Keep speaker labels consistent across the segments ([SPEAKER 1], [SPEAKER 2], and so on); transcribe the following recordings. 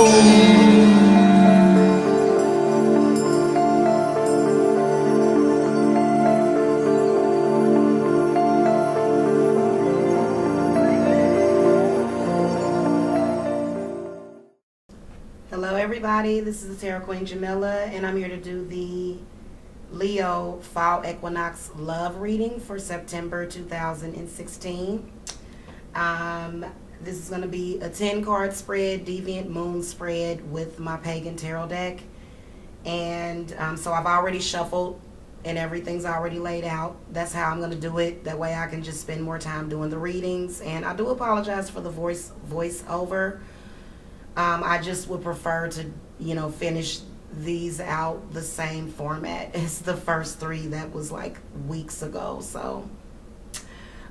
[SPEAKER 1] Hello everybody, this is the Tarot Queen Jamila, and I'm here to do the Leo Fall Equinox Love Reading for September 2016. This is going to be a 10-card spread, Deviant Moon spread with my Pagan Tarot deck. And so I've already shuffled and everything's already laid out. That's how I'm going to do it. That way I can just spend more time doing the readings. And I do apologize for the voiceover. I just would prefer to, finish these out the same format as the first three that was like weeks ago. So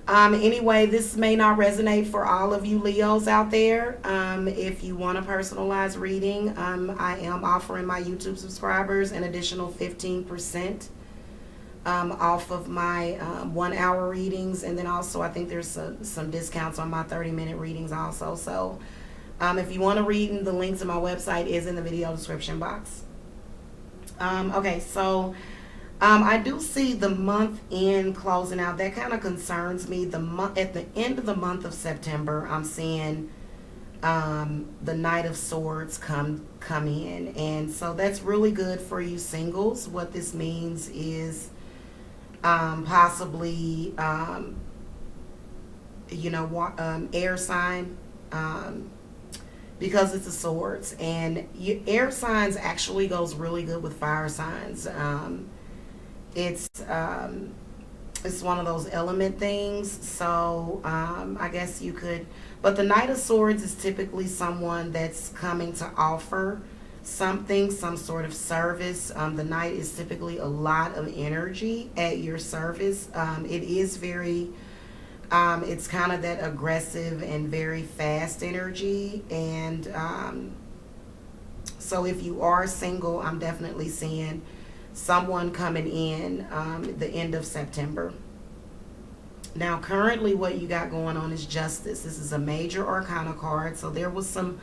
[SPEAKER 1] anyway, this may not resonate for all of you Leos out there. If you want a personalized reading, I am offering my YouTube subscribers an additional 15% off of my 1-hour readings. And then also I think there's some discounts on my 30-minute readings also. So if you want to read, the link to my website is in the video description box. Okay, so I do see the month end closing out. That kind of concerns me. At the end of the month of September, I'm seeing the Knight of Swords come in, and so that's really good for you singles. What this means is possibly air sign. Because it's a swords, and air signs actually goes really good with fire signs. It's one of those element things, so I guess you could, but the Knight of Swords is typically someone that's coming to offer something, some sort of service. The Knight is typically a lot of energy at your service. It is very it's kind of that aggressive and very fast energy. And so if you are single, I'm definitely seeing someone coming in the end of September. Now, currently what you got going on is Justice. This is a major arcana card. So there was some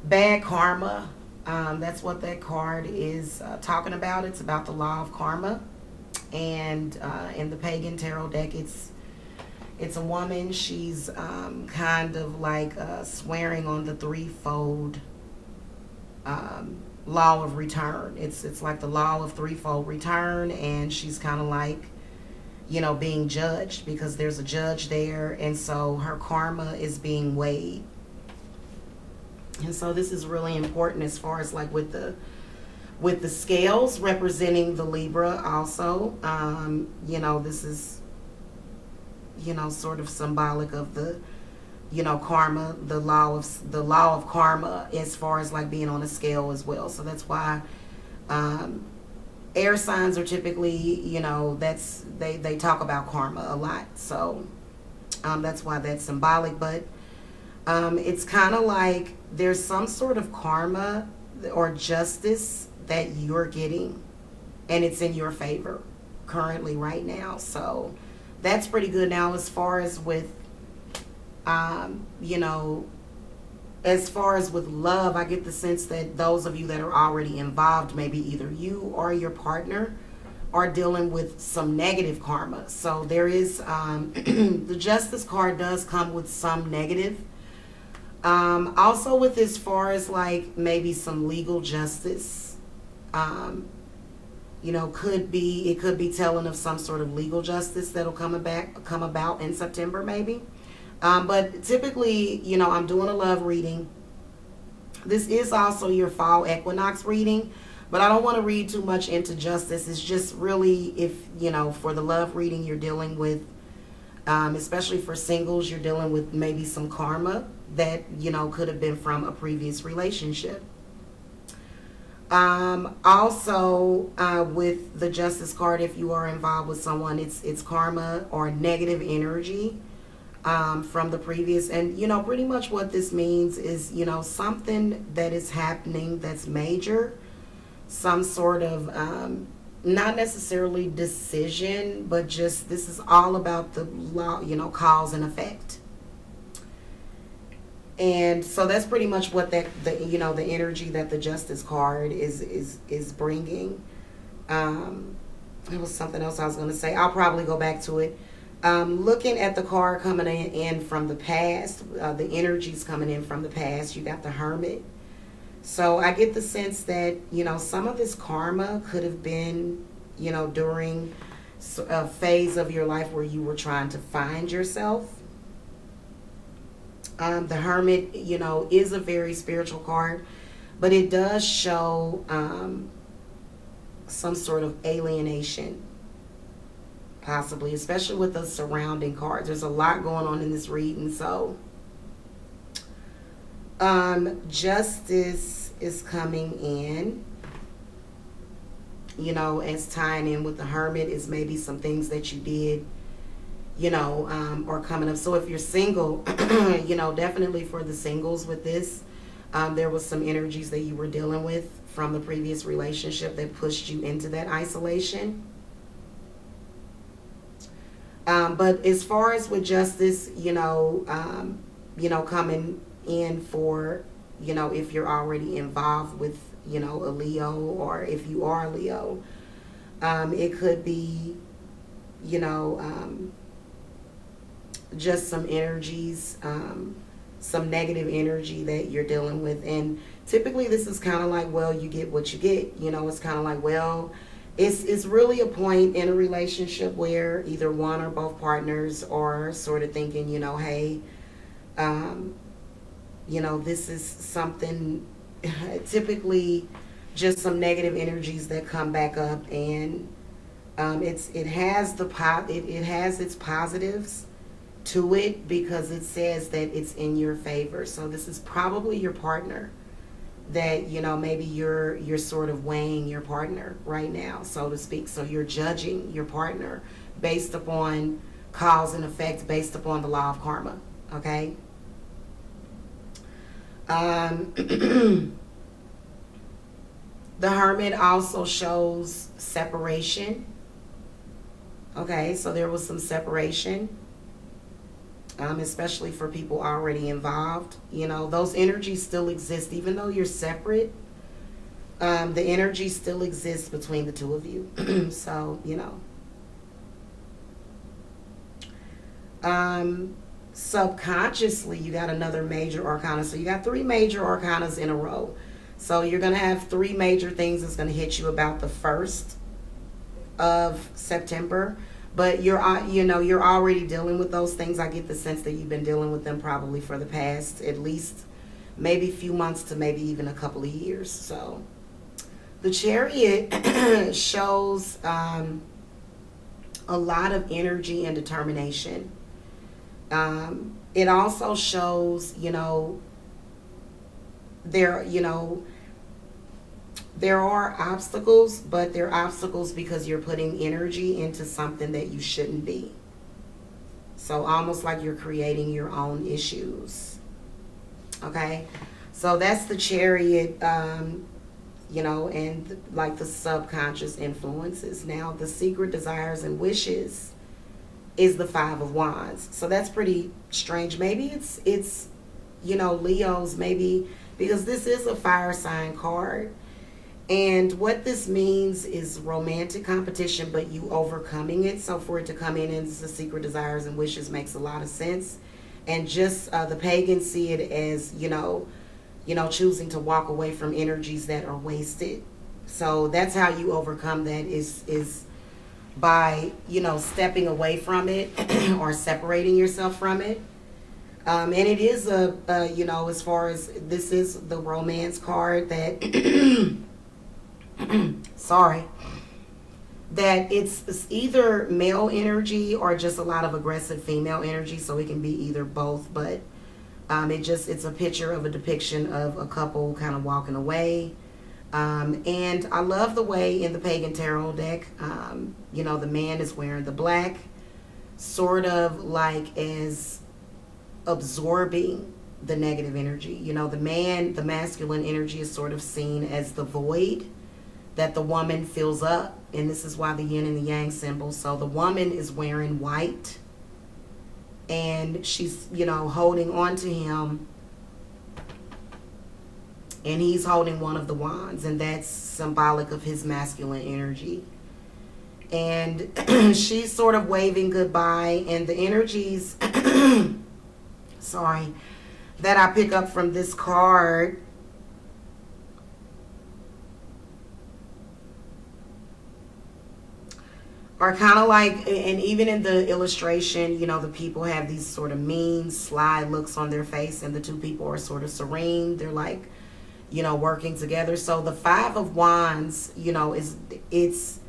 [SPEAKER 1] bad karma. That's what that card is talking about. It's about the law of karma. And in the Pagan Tarot deck, it's a woman. She's kind of like swearing on the threefold law of return. It's like the law of threefold return, and she's kind of like, being judged because there's a judge there, and so her karma is being weighed. And so this is really important as far as like with the scales representing the Libra also. This is sort of symbolic of the, karma, the law of karma, as far as like being on a scale as well. So that's why air signs are typically, they talk about karma a lot. So that's why that's symbolic. But it's kind of like there's some sort of karma or justice that you're getting, and it's in your favor currently right now. So that's pretty good. Now, as far as with, as far as with love, I get the sense that those of you that are already involved, maybe either you or your partner, are dealing with some negative karma. So there is, the Justice card does come with some negative. Also with as far as like maybe some legal justice, it could be telling of some sort of legal justice that'll come about in September maybe. But typically, I'm doing a love reading. This is also your fall equinox reading, but I don't want to read too much into justice. It's just really if, for the love reading you're dealing with, especially for singles, you're dealing with maybe some karma that, could have been from a previous relationship. Also, with the Justice card, if you are involved with someone, it's karma or negative energy from the previous. And, pretty much what this means is, something that is happening that's major, some sort of, not necessarily decision, but just this is all about the law, cause and effect. And so that's pretty much what the energy that the Justice card is bringing. It was something else I was going to say. I'll probably go back to it. Looking at the card coming in from the past, the energies coming in from the past, you got the Hermit. So I get the sense that, some of this karma could have been, during a phase of your life where you were trying to find yourself. The Hermit, is a very spiritual card, but it does show some sort of alienation, possibly, especially with the surrounding cards. There's a lot going on in this reading. So Justice is coming in, as tying in with the Hermit is maybe some things that you did, or coming up. So if you're single, definitely for the singles with this, there was some energies that you were dealing with from the previous relationship that pushed you into that isolation. But as far as with Justice, coming in for, if you're already involved with, a Leo, or if you are a Leo, it could be, just some energies, some negative energy that you're dealing with. And typically this is kind of like, well, you get what you get. It's kind of like, well, it's really a point in a relationship where either one or both partners are sort of thinking, hey, this is something, typically just some negative energies that come back up. And it has its positives to it, because it says that it's in your favor. So this is probably your partner that, maybe you're sort of weighing your partner right now, so to speak. So you're judging your partner based upon cause and effect, based upon the law of karma. Okay. The Hermit also shows separation. Okay, so there was some separation, especially for people already involved. Those energies still exist, even though you're separate. The energy still exists between the two of you. So, subconsciously, you got another major arcana. So you got 3 major arcanas in a row. So you're going to have 3 major things that's going to hit you about the 1st of September. But you're already dealing with those things. I get the sense that you've been dealing with them probably for the past at least maybe a few months to maybe even a couple of years. So the Chariot shows a lot of energy and determination. It also shows, there are obstacles, but they're obstacles because you're putting energy into something that you shouldn't be. So almost like you're creating your own issues. Okay? So that's the Chariot, and like the subconscious influences. Now, the secret desires and wishes is the 5 of Wands. So that's pretty strange. Maybe it's Leos, maybe, because this is a fire sign card. And what this means is romantic competition, but you overcoming it. So for it to come in as the secret desires and wishes makes a lot of sense. And just the pagans see it as, choosing to walk away from energies that are wasted. So that's how you overcome that is by, stepping away from it or separating yourself from it. And it is as far as this is the romance card that... that it's either male energy or just a lot of aggressive female energy, so it can be either both. But it's a picture of a depiction of a couple kind of walking away. And I love the way in the Pagan Tarot deck, the man is wearing the black, sort of like as absorbing the negative energy. The masculine energy is sort of seen as the void that the woman fills up, and this is why the yin and the yang symbol. So the woman is wearing white, and she's holding on to him And he's holding one of the wands, and that's symbolic of his masculine energy. And she's sort of waving goodbye, and the energies, sorry, that I pick up from this card are kind of like, and even in the illustration, you know, the people have these sort of mean, sly looks on their face, and the two people are sort of serene. They're like, you know, working together. So the Five of Wands, you know, it's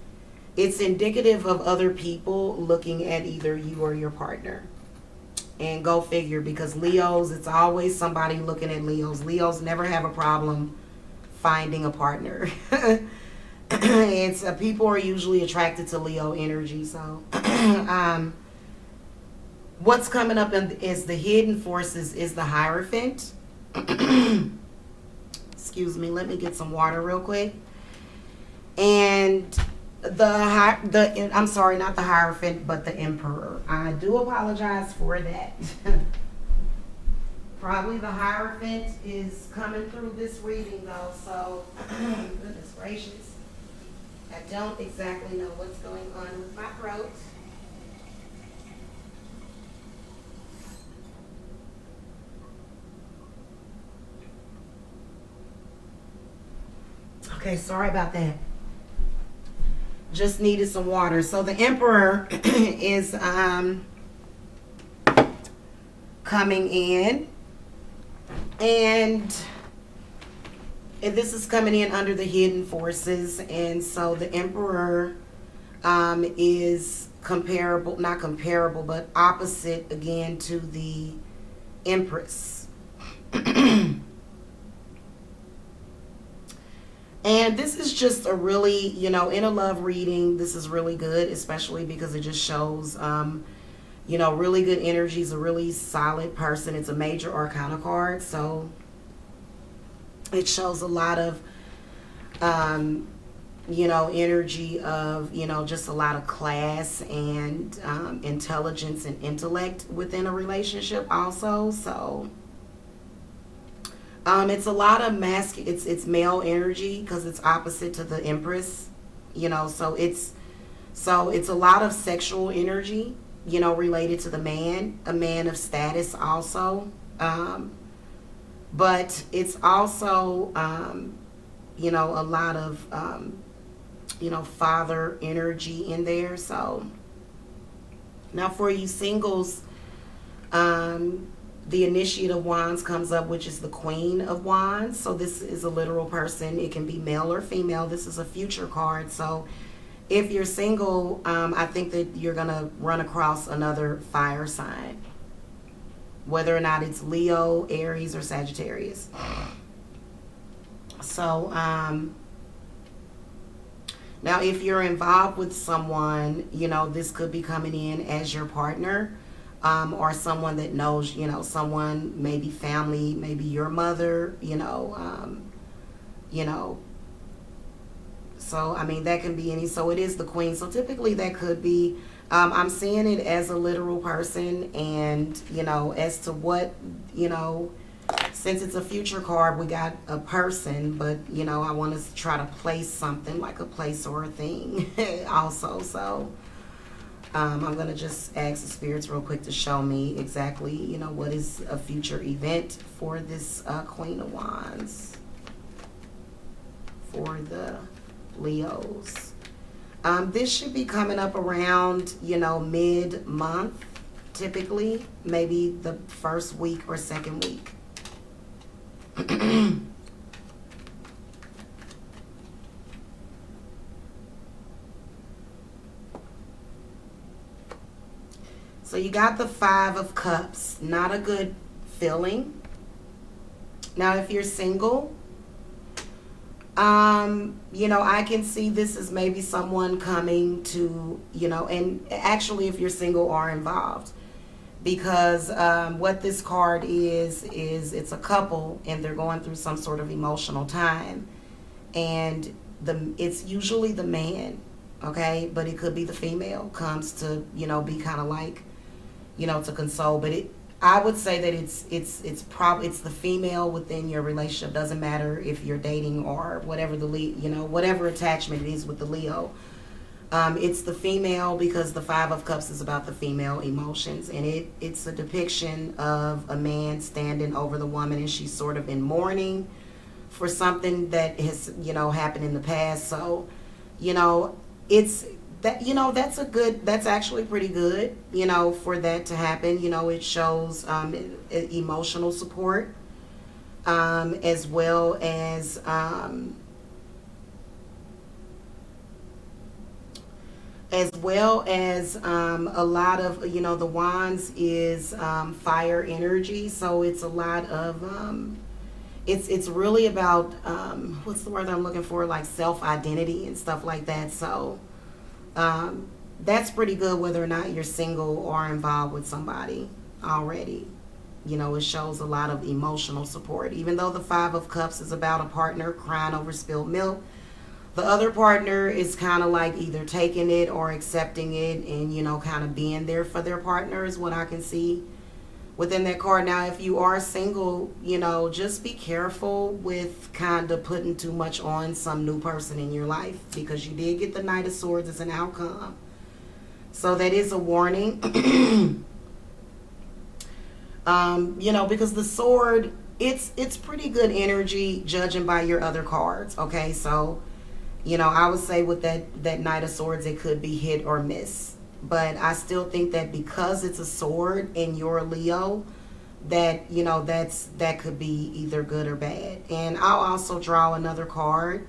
[SPEAKER 1] indicative of other people looking at either you or your partner. And go figure, because Leos, it's always somebody looking at Leos. Leos never have a problem finding a partner. It's people are usually attracted to Leo energy. So what's coming up is the hidden forces is the Hierophant. Excuse me, let me get some water real quick. And I'm sorry, not the Hierophant, but the Emperor. I do apologize for that. Probably the Hierophant is coming through this reading though, so goodness gracious. I don't exactly know what's going on with my throat. Okay, sorry about that. Just needed some water. So the Emperor is coming in, and this is coming in under the hidden forces. And so the Emperor is comparable, not comparable, but opposite again to the Empress. And this is just a really, you know, in a love reading, this is really good, especially because it just shows, you know, really good energies, a really solid person. It's a major arcana card, so it shows a lot of, you know, energy of, you know, just a lot of class and intelligence and intellect within a relationship also. So it's a lot of it's male energy because it's opposite to the Empress, you know, so it's a lot of sexual energy, you know, related to the man, a man of status also. But it's also, you know, a lot of, you know, father energy in there. So now for you singles, the Initiate of Wands comes up, which is the Queen of Wands. So this is a literal person. It can be male or female. This is a future card. So if you're single, I think that you're going to run across another fire sign, whether or not it's Leo, Aries, or Sagittarius. So now if you're involved with someone, you know, this could be coming in as your partner. Or someone that knows, you know, someone, maybe family, maybe your mother, you know, so, I mean, that can be any, so it is the Queen. So typically that could be, I'm seeing it as a literal person, and, you know, as to what, you know, since it's a future card, we got a person, but, you know, I want to try to place something like a place or a thing also, so I'm going to just ask the spirits real quick to show me exactly, you know, what is a future event for this Queen of Wands for the Leos. This should be coming up around, you know, mid-month, typically, maybe the first week or second week. So you got the Five of Cups, not a good feeling. Now, if you're single, you know, I can see this as maybe someone coming to, you know, and actually if you're single or involved, because what this card is it's a couple and they're going through some sort of emotional time, and it's usually the man, okay, but it could be the female comes to, you know, be kind of like, you know, to console, but I would say that it's the female within your relationship. Doesn't matter if you're dating or whatever whatever attachment it is with the Leo. It's the female because the Five of Cups is about the female emotions, and it's a depiction of a man standing over the woman, and she's sort of in mourning for something that has happened in the past. So it's that that's actually pretty good for that to happen. It shows emotional support, as well as a lot of the wands is fire energy, so it's a lot of it's really about what's the word I'm looking for, like self-identity and stuff like that. So that's pretty good whether or not you're single or involved with somebody already. It shows a lot of emotional support. Even though the Five of Cups is about a partner crying over spilled milk, the other partner is kind of like either taking it or accepting it and kind of being there for their partner is what I can see within that card. Now, if you are single, just be careful with kind of putting too much on some new person in your life, because you did get the Knight of Swords as an outcome. So that is a warning. Because the sword, it's pretty good energy judging by your other cards. Okay, so I would say with that Knight of Swords, it could be hit or miss. But I still think that because it's a sword and you're a Leo, that that could be either good or bad. And I'll also draw another card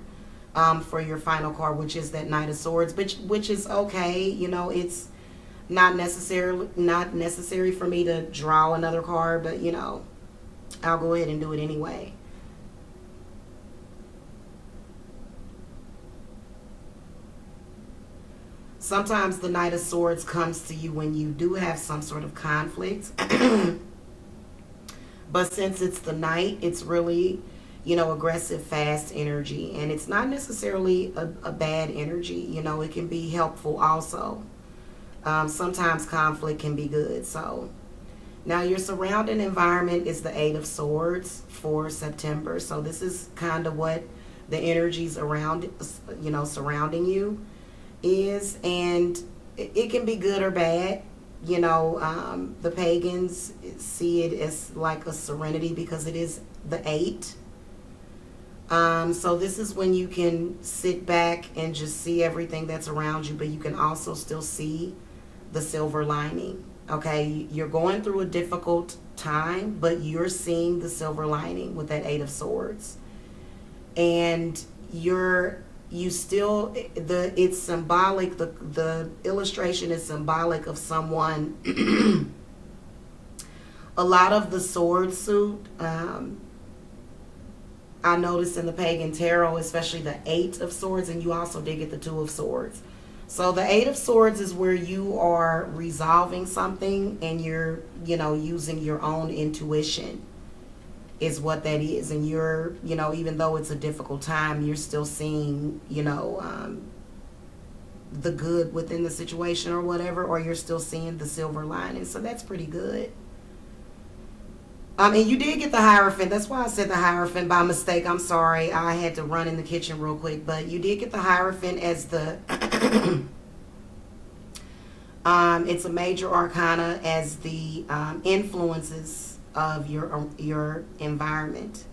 [SPEAKER 1] for your final card, which is that Knight of Swords, which is okay. It's not necessary for me to draw another card, but I'll go ahead and do it anyway. Sometimes the Knight of Swords comes to you when you do have some sort of conflict. But since it's the Knight, it's really, aggressive, fast energy. And it's not necessarily a bad energy. It can be helpful also. Sometimes conflict can be good. So now your surrounding environment is the Eight of Swords for September. So this is kind of what the energies around, surrounding you is, and it can be good or bad. The pagans see it as like a serenity because it is the 8. So this is when you can sit back and just see everything that's around you, but you can also still see the silver lining. Okay, you're going through a difficult time, but you're seeing the silver lining with that 8 of Swords, and it's symbolic. The illustration is symbolic of someone. A lot of the sword suit, I noticed in the pagan tarot, especially the 8 of Swords, and you also did get the 2 of Swords. So the 8 of Swords is where you are resolving something and you're, using your own intuition is what that is. And you're, even though it's a difficult time, you're still seeing, the good within the situation or whatever, or you're still seeing the silver lining. So that's pretty good. And you did get the Hierophant. That's why I said the Hierophant by mistake. I'm sorry. I had to run in the kitchen real quick. But you did get the Hierophant as the... it's a major arcana as the influences of your environment.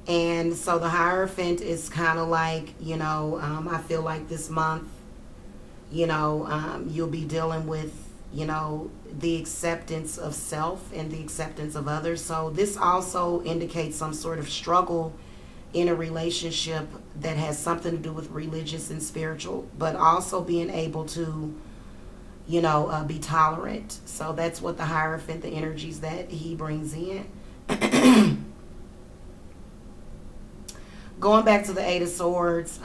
[SPEAKER 1] And so the Hierophant is kind of like, I feel like this month, you'll be dealing with, the acceptance of self and the acceptance of others. So this also indicates some sort of struggle in a relationship that has something to do with religious and spiritual, but also being able to, be tolerant. So that's what the Hierophant, the energies that he brings in. Going back to the 8 of Swords,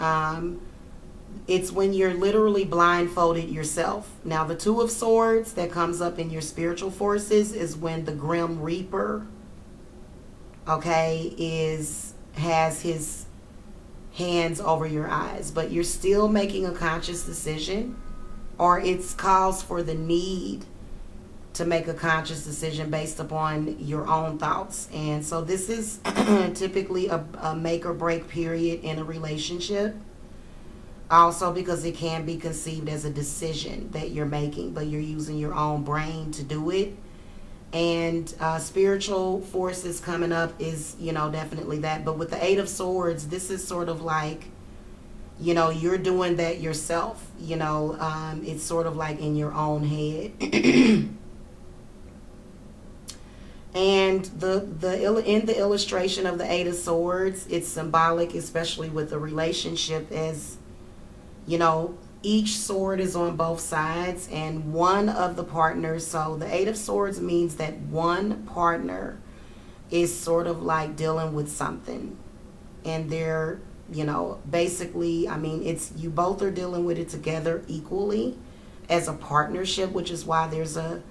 [SPEAKER 1] it's when you're literally blindfolded yourself. Now, the 2 of Swords that comes up in your spiritual forces is when the Grim Reaper, has his hands over your eyes, but you're still making a conscious decision, or it calls for the need to make a conscious decision based upon your own thoughts. And so this is typically a make or break period in a relationship. Also because it can be conceived as a decision that you're making, but you're using your own brain to do it. And spiritual forces coming up is, definitely that. But with the Eight of Swords, this is sort of like, you're doing that yourself. It's sort of like in your own head. And in the illustration of the Eight of Swords, it's symbolic, especially with the relationship, as each sword is on both sides, and one of the partners, so the Eight of Swords means that one partner is sort of like dealing with something, and they're, basically, it's, you both are dealing with it together equally as a partnership, which is why there's a,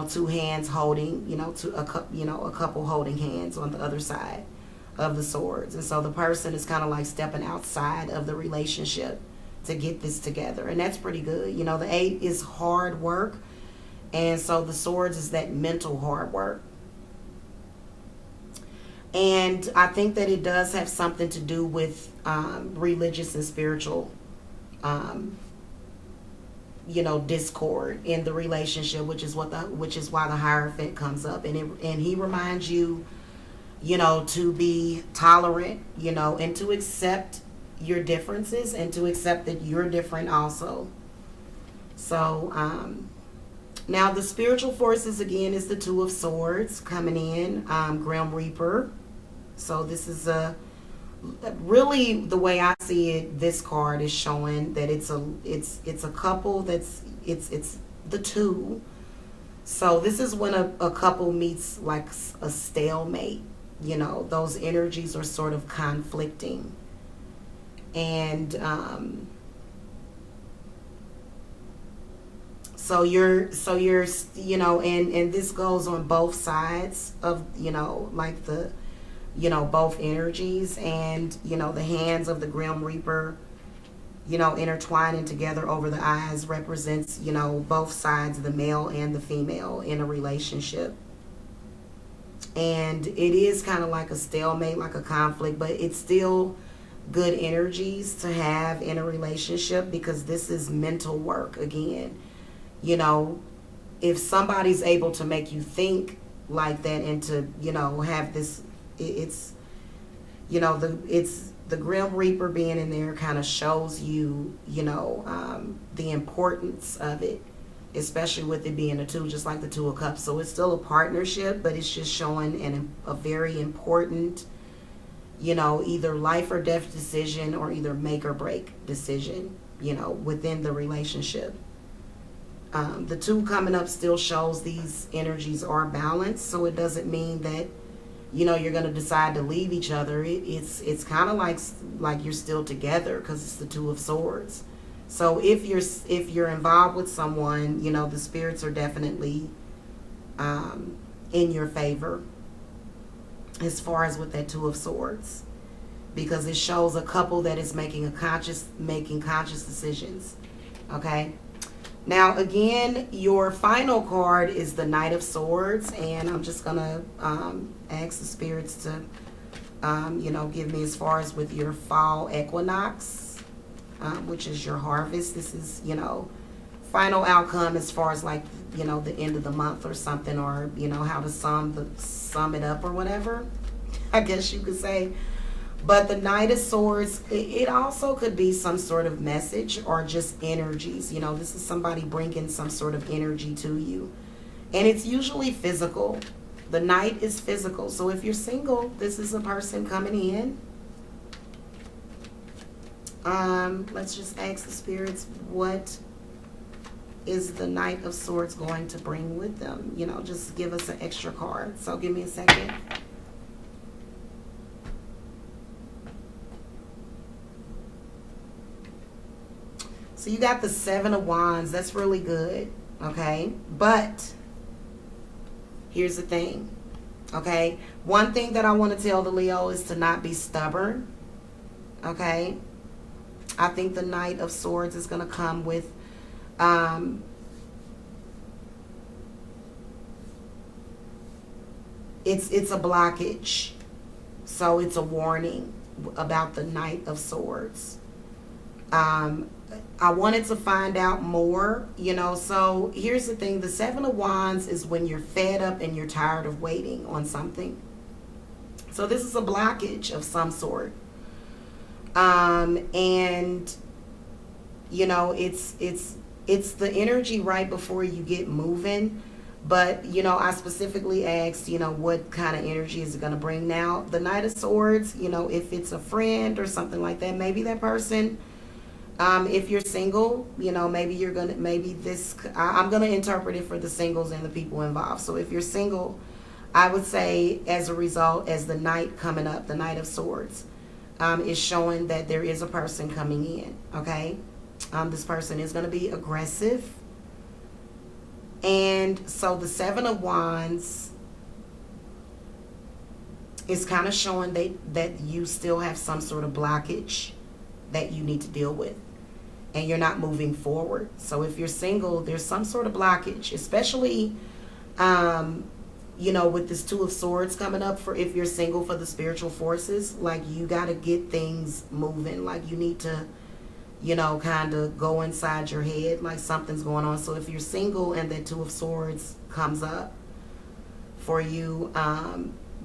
[SPEAKER 1] two hands holding, a couple holding hands on the other side of the swords. And so the person is kind of like stepping outside of the relationship to get this together, and that's pretty good. The Eight is hard work, and so the swords is that mental hard work. And I think that it does have something to do with religious and spiritual discord in the relationship, which is why the Hierophant comes up, and he reminds you, to be tolerant, and to accept your differences, and to accept that you're different also. So now the spiritual forces again is the Two of Swords coming in, Grim Reaper. So this is really, the way I see it, this card is showing that it's a couple that's it's the two. So this is when a couple meets like a stalemate. Those energies are sort of conflicting, and so you're and this goes on both sides of like the both energies, and the hands of the Grim Reaper intertwining together over the eyes represents both sides, the male and the female, in a relationship. And it is kind of like a stalemate, like a conflict, but it's still good energies to have in a relationship, because this is mental work again. If somebody's able to make you think like that, and to have this, it's the Grim Reaper being in there kind of shows you the importance of it, especially with it being a two, just like the Two of Cups. So it's still a partnership, but it's just showing a very important, either life or death decision, or either make or break decision, within the relationship. The two coming up still shows these energies are balanced, so it doesn't mean that you're going to decide to leave each other. It's kind of like you're still together, because it's the Two of Swords. So if you're involved with someone, the spirits are definitely in your favor as far as with that Two of Swords, because it shows a couple that is making conscious decisions. Okay. Now again, your final card is the Knight of Swords, and I'm just gonna ask the spirits to give me as far as with your fall equinox, which is your harvest. This is final outcome as far as like the end of the month or something, or how to sum it up or whatever, I guess you could say. But the Knight of Swords, it also could be some sort of message or just energies. This is somebody bringing some sort of energy to you. And it's usually physical. The Knight is physical. So if you're single, this is a person coming in. Let's just ask the spirits, what is the Knight of Swords going to bring with them? Just give us an extra card. So give me a second. So you got the Seven of Wands. That's really good. Okay. But here's the thing. Okay. One thing that I want to tell the Leo is to not be stubborn. Okay. I think the Knight of Swords is going to come with it's a blockage. So it's a warning about the Knight of Swords. I wanted to find out more, so here's the thing. The Seven of Wands is when you're fed up and you're tired of waiting on something. So this is a blockage of some sort. And it's the energy right before you get moving. But, I specifically asked, what kind of energy is it going to bring? Now, the Knight of Swords, if it's a friend or something like that, maybe that person, if you're single, maybe I'm going to interpret it for the singles and the people involved. So if you're single, I would say as a result, as the Knight coming up, the Knight of Swords, is showing that there is a person coming in, okay? This person is going to be aggressive. And so the Seven of Wands is kind of showing that you still have some sort of blockage that you need to deal with. And you're not moving forward. So if you're single, there's some sort of blockage, especially, with this Two of Swords coming up for if you're single for the spiritual forces. Like, you got to get things moving. Like, you need to, kind of go inside your head like something's going on. So if you're single and that Two of Swords comes up for you,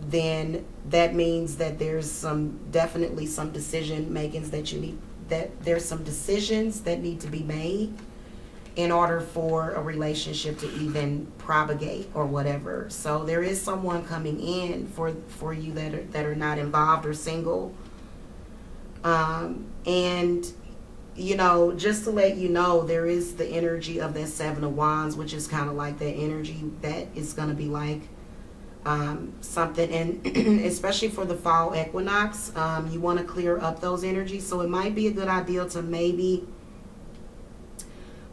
[SPEAKER 1] then that means that there's definitely some decision makings that there's some decisions that need to be made in order for a relationship to even propagate or whatever. So there is someone coming in for you that are not involved or single. And just to let you know, there is the energy of that Seven of Wands, which is kind of like that energy that is going to be like something, and especially for the fall equinox, you want to clear up those energies. So it might be a good idea to maybe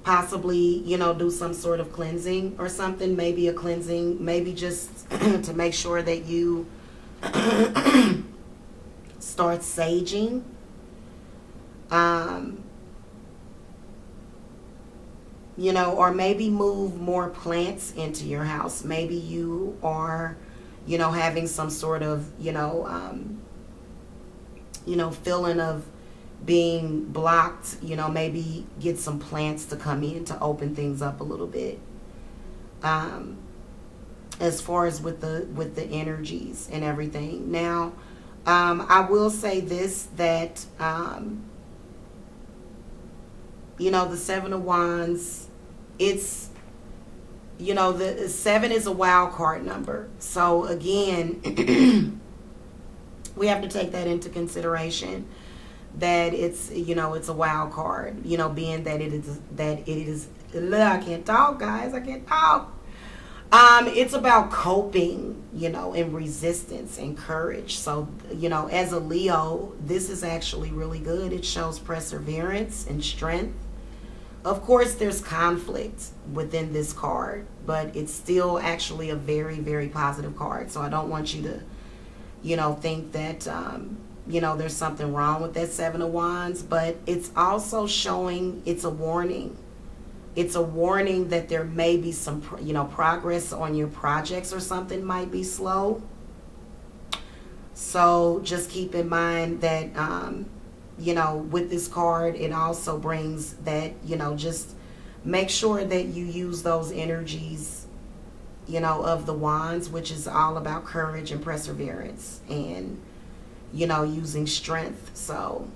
[SPEAKER 1] possibly, do some sort of cleansing or something, maybe a cleansing, maybe just to make sure that you start saging. Or maybe move more plants into your house. Maybe you are, having some sort of, feeling of being blocked. Maybe get some plants to come in to open things up a little bit. As far as with the energies and everything. Now, I will say this, that, the Seven of Wands, it's, the 7 is a wild card number. So again, we have to take that into consideration, that it's, it's a wild card, being that it is, I can't talk, guys, I can't talk. It's about coping, and resistance and courage. So, as a Leo, this is actually really good. It shows perseverance and strength. Of course, there's conflict within this card, but it's still actually a very, very positive card. So I don't want you to, think that, there's something wrong with that Seven of Wands, but it's also showing, it's a warning. It's a warning that there may be some, progress on your projects or something might be slow. So just keep in mind that, with this card, it also brings that, just make sure that you use those energies, of the wands, which is all about courage and perseverance and, using strength. So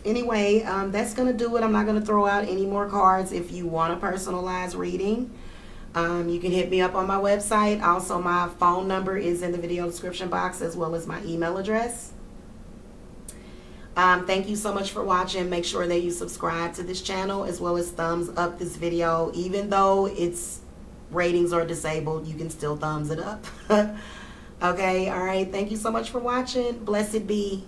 [SPEAKER 1] anyway, that's going to do it. I'm not going to throw out any more cards. If you want a personalized reading, you can hit me up on my website. Also, my phone number is in the video description box, as well as my email address. Thank you so much for watching. Make sure that you subscribe to this channel, as well as thumbs up this video. Even though its ratings are disabled, you can still thumbs it up. Okay, all right. Thank you so much for watching. Blessed be.